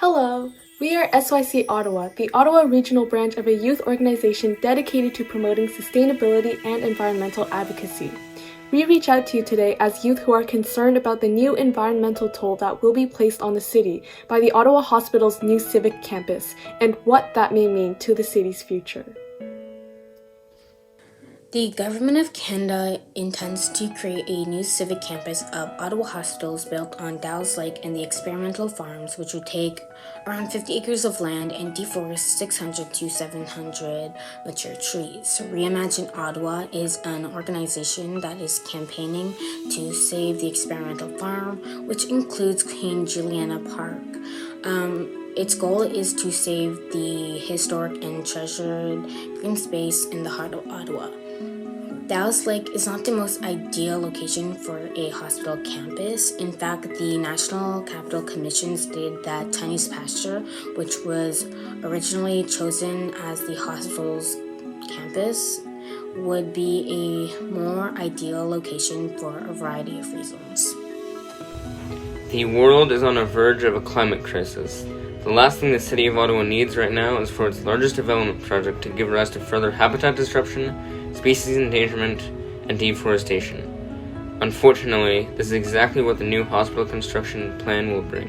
Hello, we are SYC Ottawa, the Ottawa regional branch of a youth organization dedicated to promoting sustainability and environmental advocacy. We reach out to you today as youth who are concerned about the new environmental toll that will be placed on the city by the Ottawa Hospital's new Civic campus and what that may mean to the city's future. The Government of Canada intends to create a new civic campus of Ottawa hospitals built on Dow's Lake and the experimental farms, which would take around 50 acres of land and deforest 600 to 700 mature trees. Reimagine Ottawa is an organization that is campaigning to save the experimental farm, which includes Queen Juliana Park. Its goal is to save the historic and treasured green space in the heart of Ottawa. Dow's Lake is not the most ideal location for a hospital campus. In fact, the National Capital Commission stated that Tunney's Pasture, which was originally chosen as the hospital's campus, would be a more ideal location for a variety of reasons. The world is on the verge of a climate crisis. The last thing the City of Ottawa needs right now is for its largest development project to give rise to further habitat disruption, species endangerment, and deforestation. Unfortunately, this is exactly what the new hospital construction plan will bring.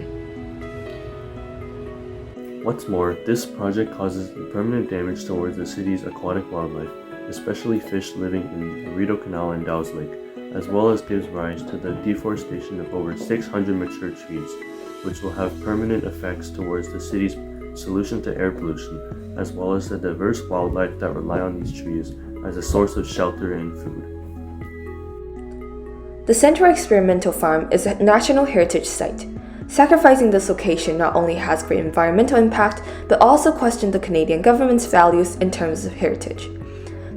What's more, this project causes permanent damage towards the city's aquatic wildlife, especially fish living in the Rideau Canal and Dow's Lake, as well as gives rise to the deforestation of over 600 mature trees, which will have permanent effects towards the city's solution to air pollution, as well as the diverse wildlife that rely on these trees as a source of shelter and food. The Central Experimental Farm is a National Heritage Site. Sacrificing this location not only has great environmental impact, but also questions the Canadian government's values in terms of heritage.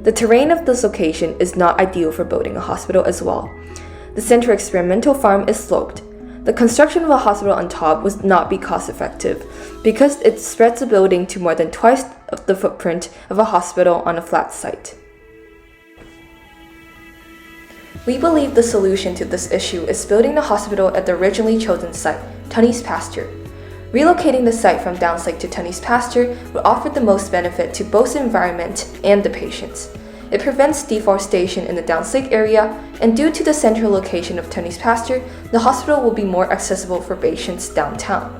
The terrain of this location is not ideal for building a hospital as well. The Central Experimental Farm is sloped. The construction of a hospital on top would not be cost effective because it spreads the building to more than twice of the footprint of a hospital on a flat site. We believe the solution to this issue is building the hospital at the originally chosen site, Tunney's Pasture. Relocating the site from Dow's Lake to Tunney's Pasture would offer the most benefit to both the environment and the patients. It prevents deforestation in the Dow's Lake area, and due to the central location of Tunney's Pasture, the hospital will be more accessible for patients downtown.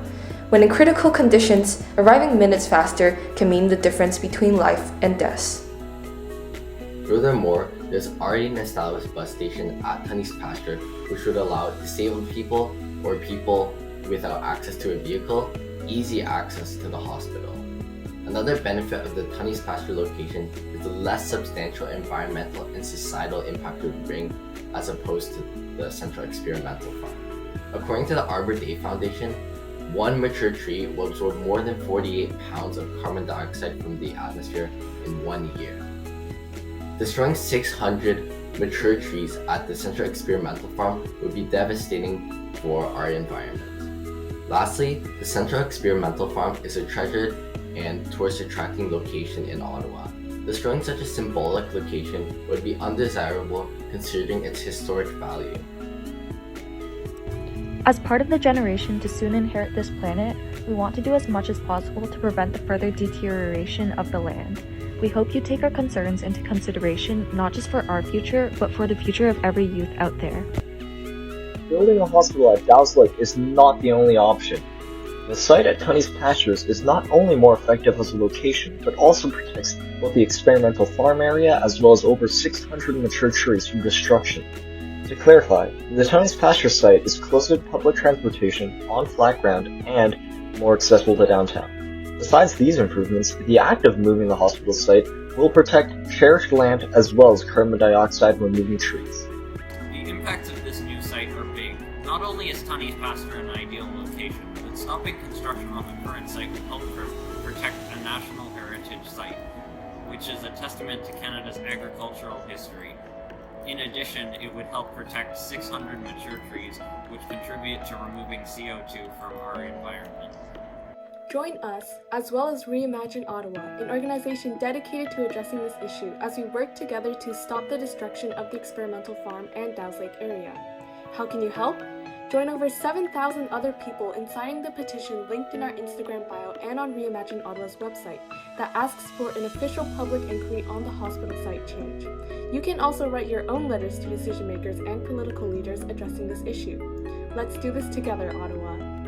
When in critical conditions, arriving minutes faster can mean the difference between life and death. Furthermore, there's already an established bus station at Tunney's Pasture, which would allow disabled people or people without access to a vehicle easy access to the hospital. Another benefit of the Tunney's Pasture location is the less substantial environmental and societal impact it would bring as opposed to the Central Experimental Farm. According to the Arbor Day Foundation, one mature tree will absorb more than 48 pounds of carbon dioxide from the atmosphere in 1 year. Destroying 600 mature trees at the Central Experimental Farm would be devastating for our environment. Lastly, the Central Experimental Farm is a treasured and tourist-attracting location in Ottawa. Destroying such a symbolic location would be undesirable considering its historic value. As part of the generation to soon inherit this planet, we want to do as much as possible to prevent the further deterioration of the land. We hope you take our concerns into consideration, not just for our future, but for the future of every youth out there. Building a hospital at Dow's Lake is not the only option. The site at Tunney's Pastures is not only more effective as a location, but also protects both the experimental farm area as well as over 600 mature trees from destruction. To clarify, the Tunney's Pasture site is closer to public transportation, on flat ground, and more accessible to downtown. Besides these improvements, the act of moving the hospital site will protect cherished land as well as carbon dioxide removing trees. The impacts of this new site are big. Not only is Tunney's Pasture an ideal location, but stopping construction on the current site will help protect a national heritage site, which is a testament to Canada's agricultural history. In addition, it would help protect 600 mature trees, which contribute to removing CO2 from our environment. Join us, as well as Reimagine Ottawa, an organization dedicated to addressing this issue as we work together to stop the destruction of the experimental farm and Dow's Lake area. How can you help? Join over 7,000 other people in signing the petition linked in our Instagram bio and on Reimagine Ottawa's website that asks for an official public inquiry on the hospital site change. You can also write your own letters to decision makers and political leaders addressing this issue. Let's do this together, Ottawa.